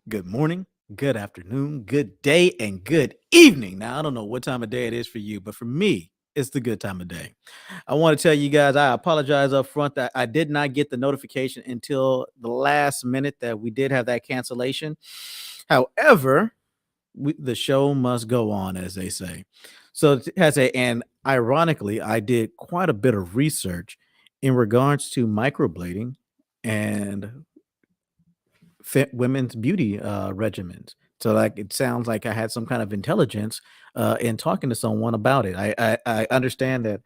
Good morning, good afternoon, good day, and good evening. Now, I don't know what time of day it is for you, but for me, it's the good time of day. I want to tell you guys, I apologize up front that I did not get the notification until the last minute that we did have that cancellation. However, the show must go on, as they say. So, and ironically, I did quite a bit of research in regards to microblading and fit women's beauty regimens. So like it sounds like I had some kind of intelligence in talking to someone about it. I understand that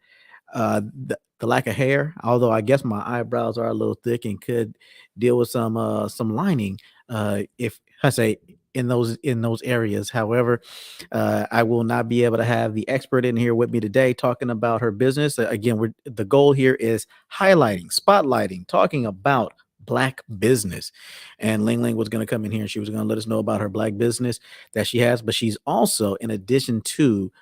the lack of hair, although I guess my eyebrows are a little thick and could deal with some lining if I say in those areas. However, I will not be able to have the expert in here with me today talking about her business. Again, the goal here is highlighting, spotlighting, talking about black business. And Ling Ling was going to come in here and she was going to let us know about her black business that she has. But she's also, in addition to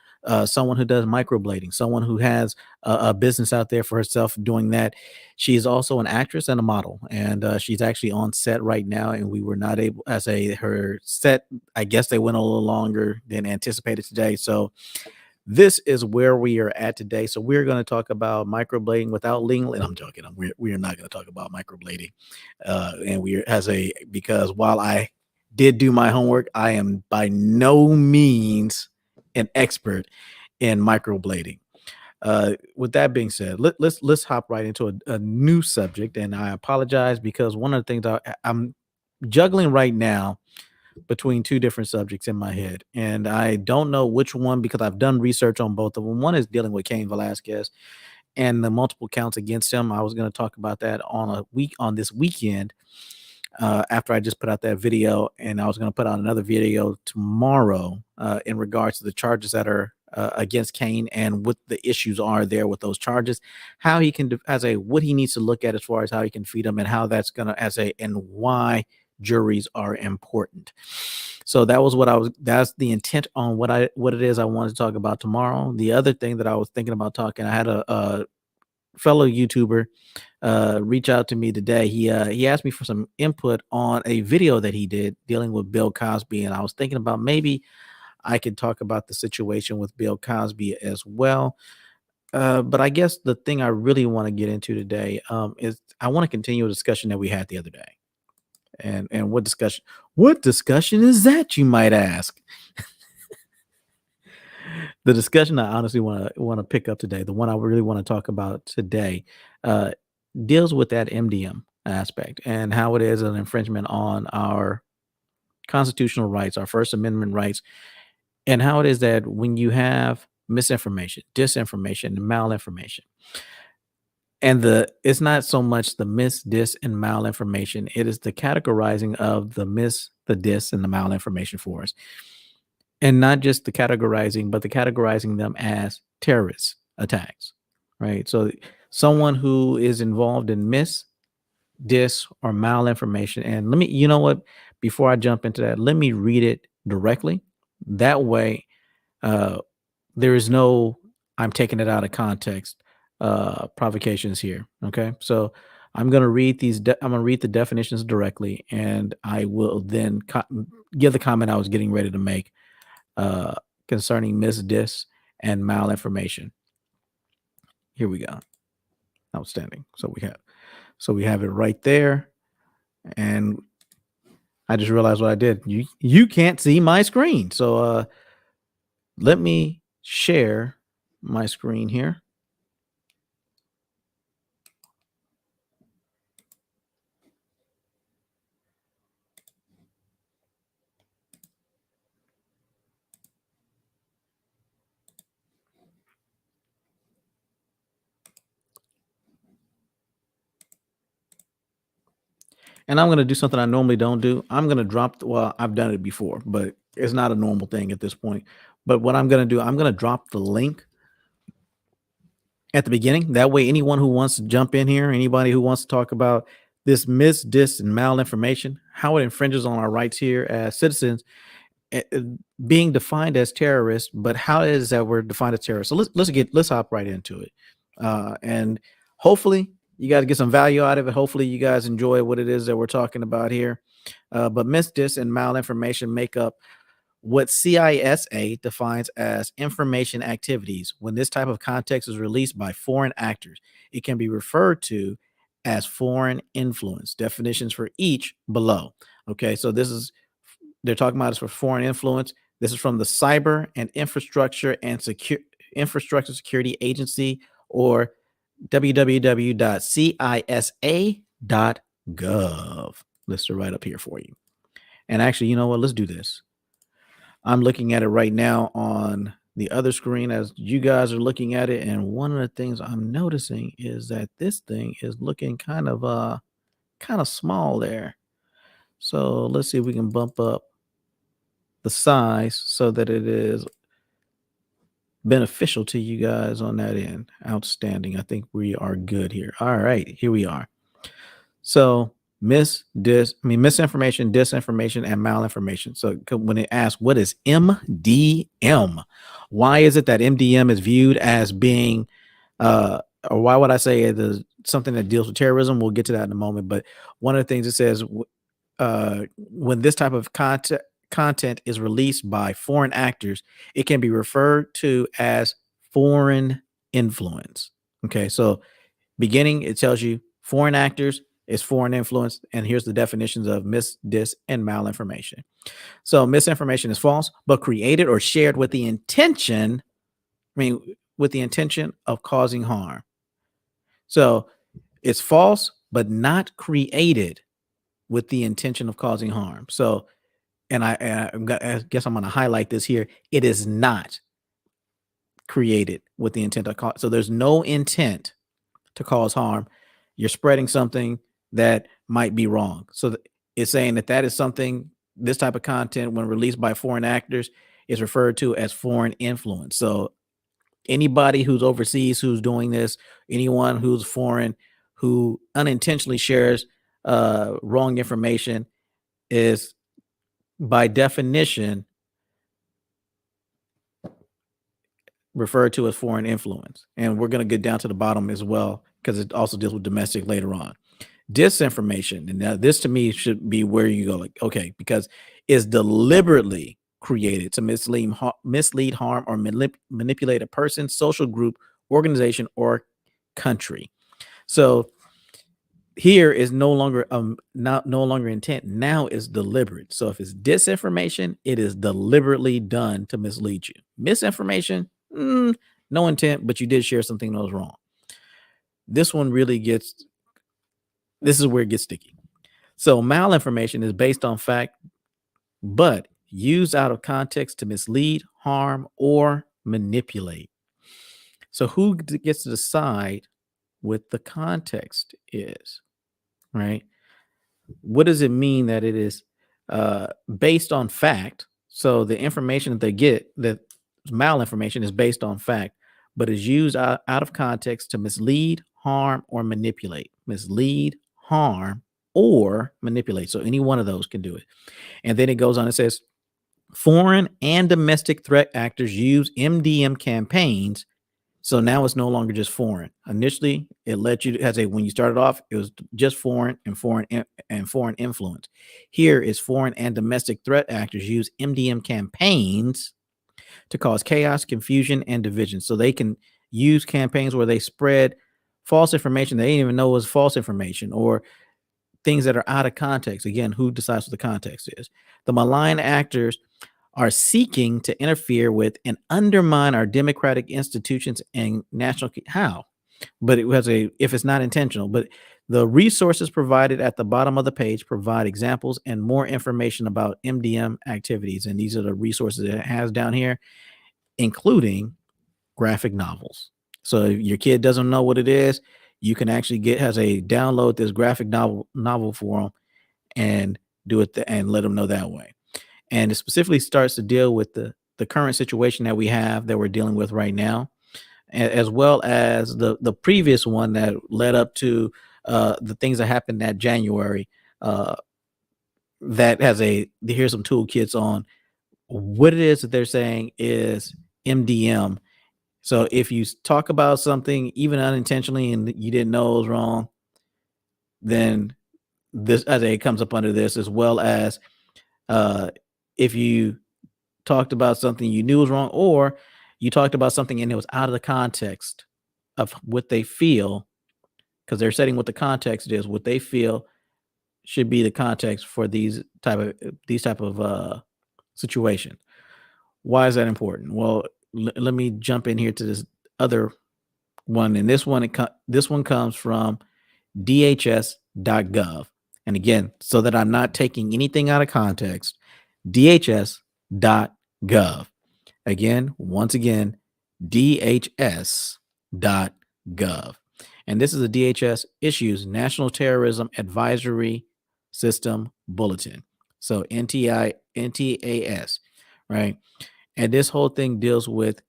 someone who does microblading, someone who has a business out there for herself doing that. She's also an actress and a model, and she's actually on set right now. And we were not able, as a her set, I guess they went a little longer than anticipated today. So this is where we are at today. So we're going to talk about microblading without Ling Ling. I'm joking. We are not going to talk about microblading, and we are as a because while I did do my homework, I am by no means an expert in microblading. With that being said, let's hop right into a new subject. And I apologize because one of the things I'm juggling right now between two different subjects in my head, and I don't know which one because I've done research on both of them. One is dealing with Cain Velasquez and the multiple counts against him. I was going to talk about that on this weekend after I just put out that video, and I was going to put out another video tomorrow in regards to the charges that are against Cain and what the issues are there with those charges, how he can what he needs to look at as far as how he can feed them, and how that's going to and why juries are important. So that was that's the intent on what it is I wanted to talk about tomorrow. The other thing that I was thinking about talking, I had a fellow YouTuber reach out to me today. He asked me for some input on a video that he did dealing with Bill Cosby, and I was thinking about maybe I could talk about the situation with Bill Cosby as well. But I guess the thing I really want to get into today is I want to continue a discussion that we had the other day. And what discussion? What discussion is that, you might ask? The discussion I honestly want to pick up today, the one I really want to talk about today, uh, deals with that MDM aspect and how it is an infringement on our constitutional rights, our First Amendment rights, and how it is that when you have misinformation, disinformation, and malinformation, and it's not so much the mis, dis, and malinformation, it is the categorizing of the mis, the dis, and the malinformation for us. And not just the categorizing, but the categorizing them as terrorist attacks, right? So someone who is involved in mis, dis, or malinformation. And you know what? Before I jump into that, let me read it directly. That way, uh, there is no, I'm taking it out of context, provocations here. Okay. So I'm going to read I'm going to read the definitions directly, and I will then give the comment I was getting ready to make uh, concerning mis, dis, and malinformation. Here we go. Outstanding. So we have it right there. And I just realized what I did. You can't see my screen. So let me share my screen here. And I'm going to do something I normally don't do. I'm going to well, I've done it before, but it's not a normal thing at this point. But what I'm going to do, I'm going to drop the link at the beginning. That way, anyone who wants to jump in here, anybody who wants to talk about this mis, dis, and malinformation, how it infringes on our rights here as citizens, being defined as terrorists, but how is that we're defined as terrorists? So let's hop right into it, and hopefully you guys get some value out of it. Hopefully, you guys enjoy what it is that we're talking about here. But misdis and malinformation make up what CISA defines as information activities. When this type of context is released by foreign actors, it can be referred to as foreign influence. Definitions for each below. Okay, so this is they're talking about is for foreign influence. This is from the Cyber and Infrastructure Security Agency, or www.cisa.gov. Listed right up here for you. And actually, you know what? Let's do this. I'm looking at it right now on the other screen as you guys are looking at it. And one of the things I'm noticing is that this thing is looking kind of small there. So let's see if we can bump up the size so that it is beneficial to you guys on that end. Outstanding. I think we are good here. All right, here we are. So misinformation, disinformation, and malinformation. So when it asks what is MDM, why is it that MDM is viewed as being, or why would I say it is something that deals with terrorism? We'll get to that in a moment. But one of the things it says, when this type of content is released by foreign actors, it can be referred to as foreign influence. Okay, so beginning, it tells you foreign actors is foreign influence, and here's the definitions of dis, and malinformation. So misinformation is false, but created or shared with the intention, with the intention of causing harm. So it's false, but not created with the intention of causing harm. So, and I guess I'm going to highlight this here. It is not created with the intent of cause. So there's no intent to cause harm. You're spreading something that might be wrong. So it's saying that is something, this type of content, when released by foreign actors, is referred to as foreign influence. So anybody who's overseas who's doing this, anyone who's foreign who unintentionally shares wrong information is by definition referred to as foreign influence. And we're going to get down to the bottom as well, because it also deals with domestic later on. Disinformation, and now this to me should be where you go, like, okay, because it's deliberately created to mislead, harm, or manipulate a person, social group, organization, or country. So here is no longer no longer intent. Now is deliberate. So if it's disinformation, it is deliberately done to mislead you. Misinformation, no intent, but you did share something that was wrong. This one really gets. This is where it gets sticky. So malinformation is based on fact, but used out of context to mislead, harm, or manipulate. So who gets to decide what the context is, right? What does it mean that it is based on fact? So the information that they get, that malinformation, is based on fact, but is used out of context to mislead, harm, or manipulate. Mislead, harm, or manipulate. So any one of those can do it. And then it goes on, it says, foreign and domestic threat actors use MDM campaigns. So now it's no longer just foreign. Initially, it let you, as a, when you started off, it was just foreign and foreign influence. Here is foreign and domestic threat actors use MDM campaigns to cause chaos, confusion, and division. So they can use campaigns where they spread false information they didn't even know was false information, or things that are out of context. Again, who decides what the context is? The malign actors are seeking to interfere with and undermine our democratic institutions and national. How? But it has if it's not intentional. But the resources provided at the bottom of the page provide examples and more information about MDM activities. And these are the resources it has down here, including graphic novels. So if your kid doesn't know what it is, you can actually download this graphic novel for them and do it and let them know that way. And it specifically starts to deal with the current situation that we have, that we're dealing with right now, as well as the previous one that led up to the things that happened that January. That has here's some toolkits on what it is that they're saying is MDM, So if you talk about something even unintentionally and you didn't know it was wrong, then this as it comes up under this, as well as uh, if you talked about something you knew was wrong, or you talked about something and it was out of the context of what they feel, because they're setting what the context is, what they feel should be the context for these type of situation. Why is that important? Well, let me jump in here to this other one, and this one comes from DHS.gov. And again, so that I'm not taking anything out of context, DHS.gov. Again, once again, DHS.gov. And this is a DHS issues National Terrorism Advisory System Bulletin. So NTAS, right? And this whole thing deals with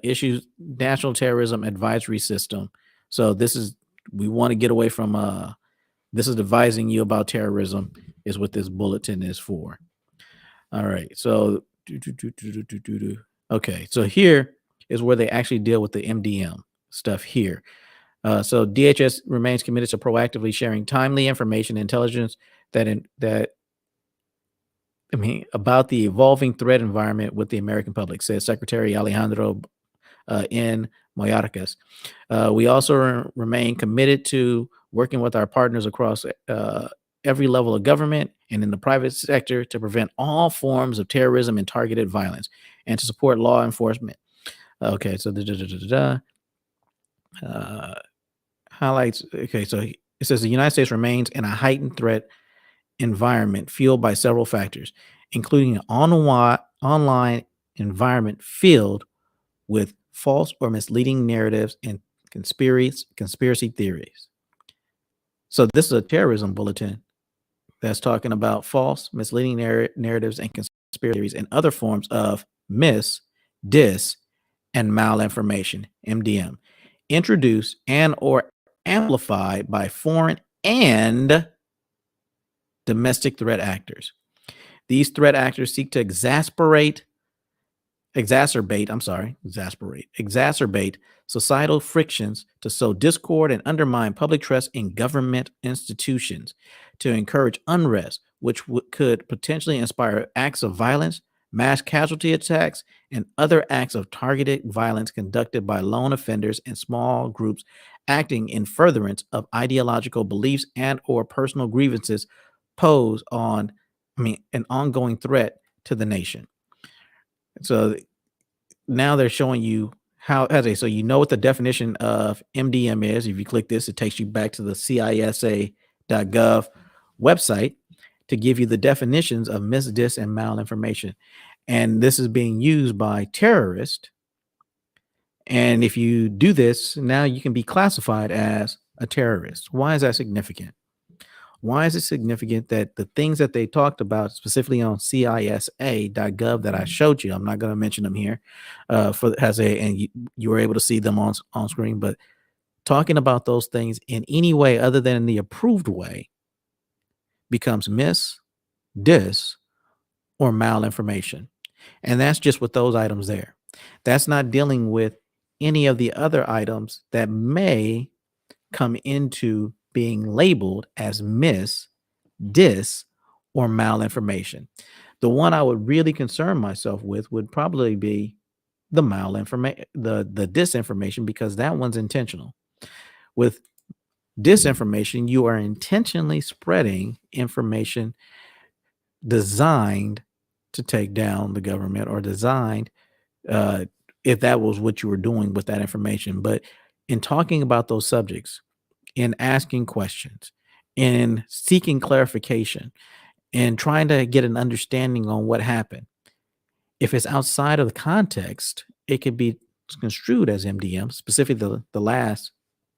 issues National Terrorism Advisory System. So we want to get away from this is advising you about terrorism is what this bulletin is for. All right. So okay. So here is where they actually deal with the MDM stuff here. So DHS remains committed to proactively sharing timely information and intelligence that about the evolving threat environment with the American public, said Secretary Alejandro N. Mayorkas. We also remain committed to working with our partners across every level of government and in the private sector to prevent all forms of terrorism and targeted violence and to support law enforcement. Okay, so highlights. Okay, so it says the United States remains in a heightened threat environment fueled by several factors, including an online environment filled with false or misleading narratives and conspiracy theories. So this is a terrorism bulletin that's talking about false, misleading narratives and conspiracy theories and other forms of dis, and malinformation, MDM, introduced and or amplified by foreign and domestic threat actors. These threat actors seek to exacerbate societal frictions to sow discord and undermine public trust in government institutions, to encourage unrest, which could potentially inspire acts of violence, mass casualty attacks, and other acts of targeted violence conducted by lone offenders and small groups acting in furtherance of ideological beliefs and or personal grievances pose an ongoing threat to the nation. So now they're showing you so you know what the definition of MDM is. If you click this, it takes you back to the CISA.gov website to give you the definitions of dis, and malinformation. And this is being used by terrorists. And if you do this, now you can be classified as a terrorist. Why is that significant? Why is it significant that the things that they talked about specifically on CISA.gov that I showed you, I'm not going to mention them here, you were able to see them on screen, but talking about those things in any way other than in the approved way becomes dis, or malinformation. And that's just with those items there. That's not dealing with any of the other items that may come into being labeled as dis, or malinformation. The one I would really concern myself with would probably be the malinformation, the disinformation, because that one's intentional. With disinformation, you are intentionally spreading information designed to take down the government, or designed if that was what you were doing with that information. But in talking about those subjects, in asking questions, in seeking clarification, and trying to get an understanding on what happened, if it's outside of the context, it could be construed as MDM, specifically the last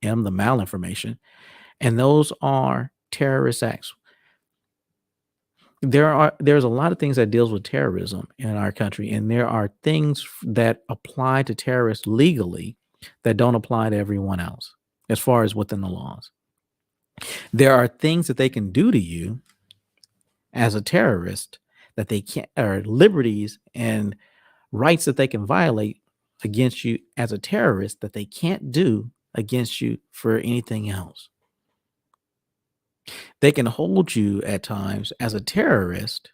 M, the malinformation, and those are terrorist acts. There's a lot of things that deals with terrorism in our country, and there are things that apply to terrorists legally that don't apply to everyone else as far as within the laws. There are things that they can do to you as a terrorist that they can't, or liberties and rights that they can violate against you as a terrorist that they can't do against you for anything else. They can hold you at times as a terrorist,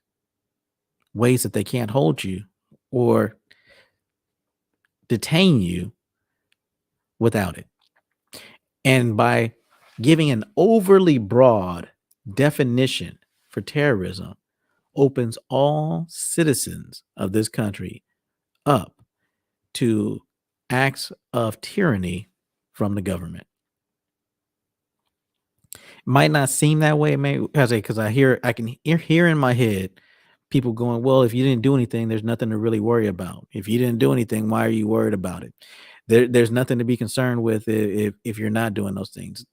ways that they can't hold you or detain you without it. And by giving an overly broad definition for terrorism, opens all citizens of this country up to acts of tyranny from the government. Might not seem that way, maybe because I can hear in my head people going, "Well, if you didn't do anything, there's nothing to really worry about. If you didn't do anything, why are you worried about it? There's nothing to be concerned with if you're not doing those things."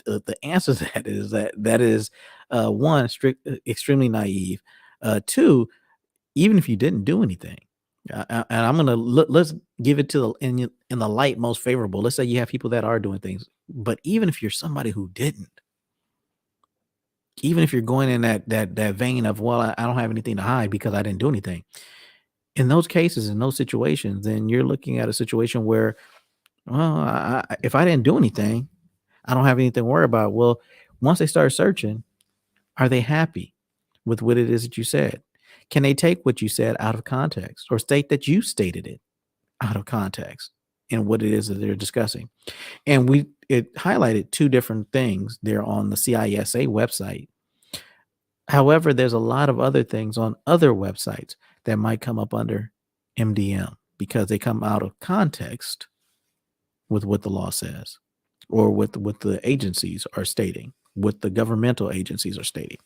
The answer to that is that is one extremely naive. Two, even if you didn't do anything, and I'm gonna let's give it to in the light most favorable. Let's say you have people that are doing things, but even if you're somebody who didn't, even if you're going in that vein of, well, I don't have anything to hide because I didn't do anything. In those cases, in those situations, then you're looking at a situation where, well, if I didn't do anything, I don't have anything to worry about. Well, once they start searching, are they happy with what it is that you said? Can they take what you said out of context or state that you stated it out of context and what it is that they're discussing? And it highlighted two different things there on the CISA website. However, there's a lot of other things on other websites that might come up under MDM because they come out of context with what the law says or with what the agencies are stating, what the governmental agencies are stating.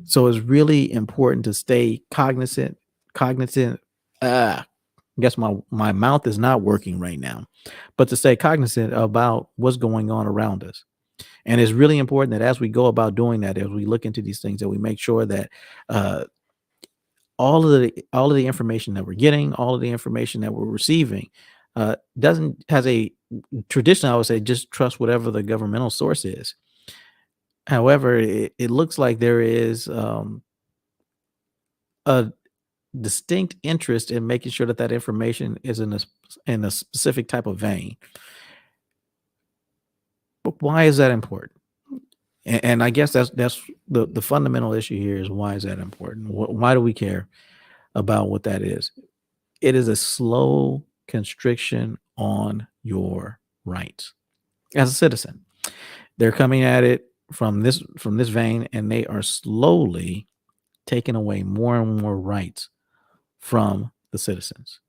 So it's really important to stay cognizant. I guess my mouth is not working right now, but to stay cognizant about what's going on around us. And it's really important that as we go about doing that, as we look into these things, that we make sure that uh, all of the information that we're getting, all of the information that we're receiving, doesn't has a tradition. I would say just trust whatever the governmental source is. However, it looks like there is a distinct interest in making sure that that information is in a specific type of vein. But why is that important? And I guess that's the fundamental issue here is why is that important? Why do we care about what that is? It is a slow constriction on your rights as a citizen. They're coming at it from this vein, and they are slowly taking away more and more rights from the citizens.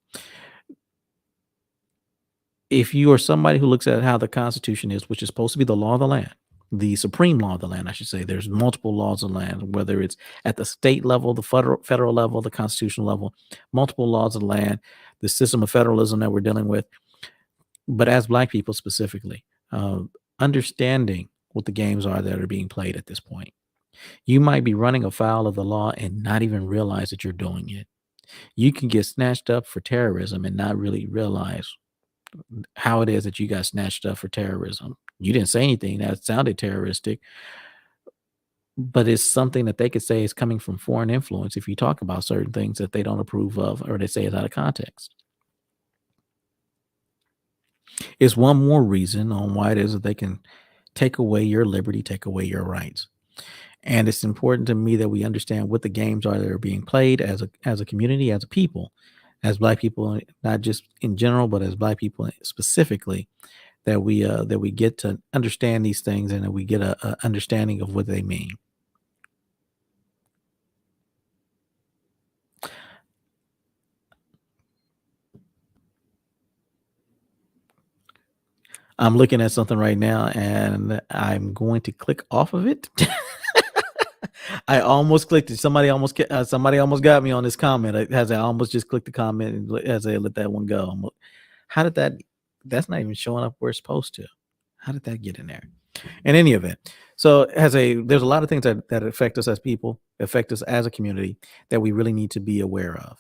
If you are somebody who looks at how the Constitution is, which is supposed to be the law of the land, the supreme law of the land, I should say, there's multiple laws of the land, whether it's at the state level, the federal level, the constitutional level, multiple laws of the land, the system of federalism that we're dealing with. But as Black people specifically, understanding what the games are that are being played at this point, you might be running afoul of the law and not even realize that you're doing it. You can get snatched up for terrorism and not really realize how it is that you got snatched up for terrorism. You didn't say anything that sounded terroristic, but it's something that they could say is coming from foreign influence if you talk about certain things that they don't approve of or they say is out of context. It's one more reason on why it is that they can take away your liberty, take away your rights. And it's important to me that we understand what the games are that are being played as a community, as a people, as Black people, not just in general, but as Black people specifically, that we get to understand these things and that we get a understanding of what they mean. I'm looking at something right now and I'm going to click off of it. I almost clicked it. Somebody almost got me on this comment. I almost just clicked the comment and as I let that one go. How did that? That's not even showing up where it's supposed to. How did that get in there? In any event, so there's a lot of things that affect us as people, affect us as a community that we really need to be aware of.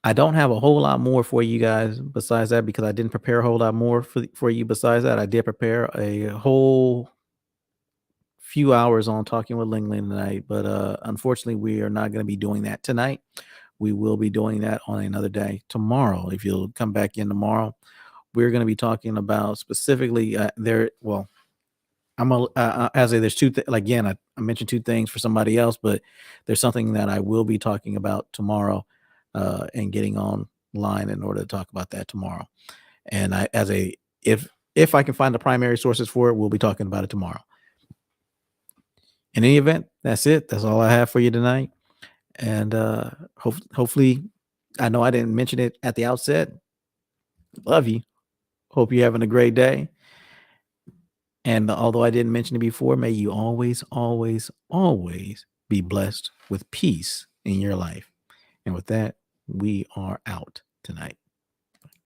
I don't have a whole lot more for you guys besides that because I didn't prepare a whole lot more for you besides that. I did prepare a whole few hours on talking with Ling Ling tonight, but unfortunately, we are not going to be doing that tonight. We will be doing that on another day tomorrow. If you'll come back in tomorrow, we're going to be talking about specifically there. Well, as there's like, again, I mentioned two things for somebody else, but there's something that I will be talking about tomorrow, and getting online in order to talk about that tomorrow. And if I can find the primary sources for it, we'll be talking about it tomorrow. In any event, that's it. That's all I have for you tonight. And hopefully, I know I didn't mention it at the outset. Love you. Hope you're having a great day. And although I didn't mention it before, may you always, always, always be blessed with peace in your life. And with that, we are out tonight.